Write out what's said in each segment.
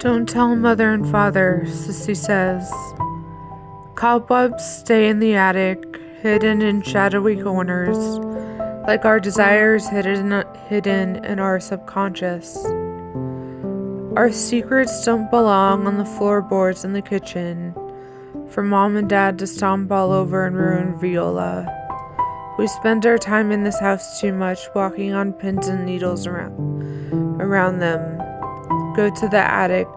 Don't tell Mother and Father, Sissy says. Cobwebs stay in the attic, hidden in shadowy corners, like our desires hidden in our subconscious. Our secrets don't belong on the floorboards in the kitchen, for Mom and Dad to stomp all over and ruin Viola. We spend our time in this house too much, walking on pins and needles around them. Go to the attic.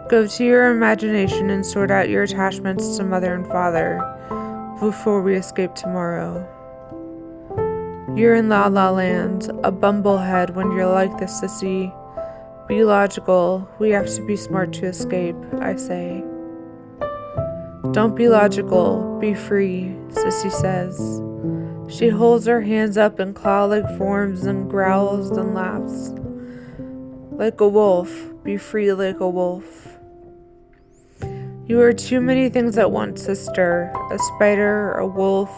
Go to your imagination and sort out your attachments to Mother and Father before we escape tomorrow. You're in La La Land, a bumblehead when you're like this, Sissy. Be logical. We have to be smart to escape, I say. Don't be logical. Be free, Sissy says. She holds her hands up in claw-like forms and growls and laughs. Like a wolf. Be free like a wolf. You are too many things at once, sister. A spider, a wolf,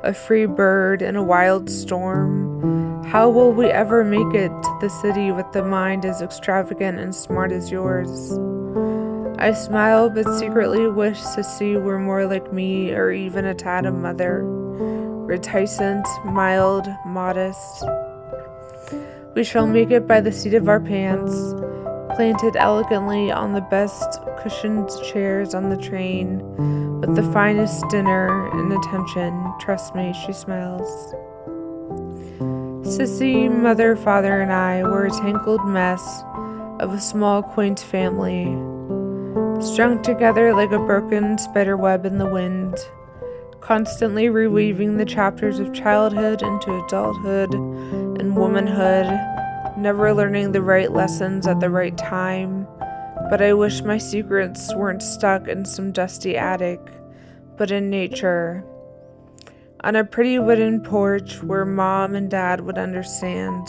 a free bird, and a wild storm. How will we ever make it to the city with the mind as extravagant and smart as yours? I smile, but secretly wish Sissy were more like me, or even a tad of Mother. Reticent, mild, modest. We shall make it by the seat of our pants, planted elegantly on the best cushioned chairs on the train, with the finest dinner and attention. Trust me, she smiles. Sissy, Mother, Father, and I were a tangled mess of a small, quaint family, strung together like a broken spider web in the wind, constantly reweaving the chapters of childhood into adulthood and womanhood, never learning the right lessons at the right time. But I wish my secrets weren't stuck in some dusty attic, but in nature, on a pretty wooden porch where Mom and Dad would understand.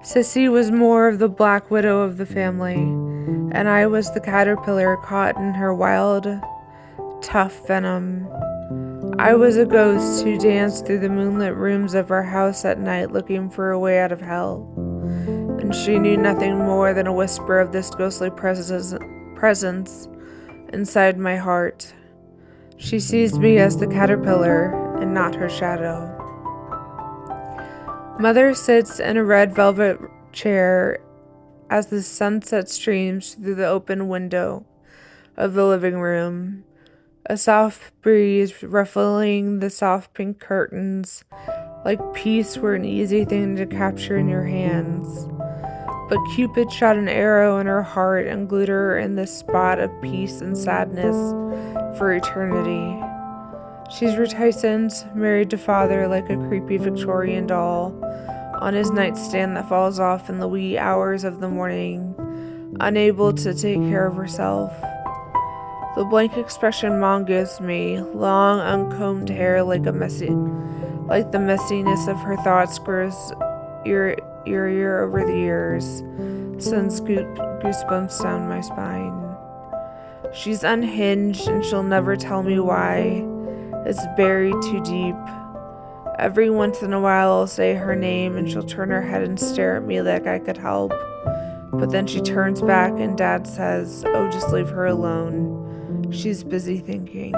Sissy was more of the black widow of the family, and I was the caterpillar caught in her wild, tough venom. I was a ghost who danced through the moonlit rooms of our house at night looking for a way out of hell, and she knew nothing more than a whisper of this ghostly presence inside my heart. She sees me as the caterpillar and not her shadow. Mother sits in a red velvet chair as the sunset streams through the open window of the living room. A soft breeze ruffling the soft pink curtains, like peace were an easy thing to capture in your hands. But Cupid shot an arrow in her heart and glued her in this spot of peace and sadness for eternity. She's reticent, married to Father like a creepy Victorian doll, on his nightstand that falls off in the wee hours of the morning, unable to take care of herself. The blank expression Mom gives me, long uncombed hair like the messiness of her thoughts grows eerier over the years, sends goosebumps down my spine. She's unhinged and she'll never tell me why. It's buried too deep. Every once in a while I'll say her name and she'll turn her head and stare at me like I could help. But then she turns back and Dad says, "Oh, just leave her alone. She's busy thinking."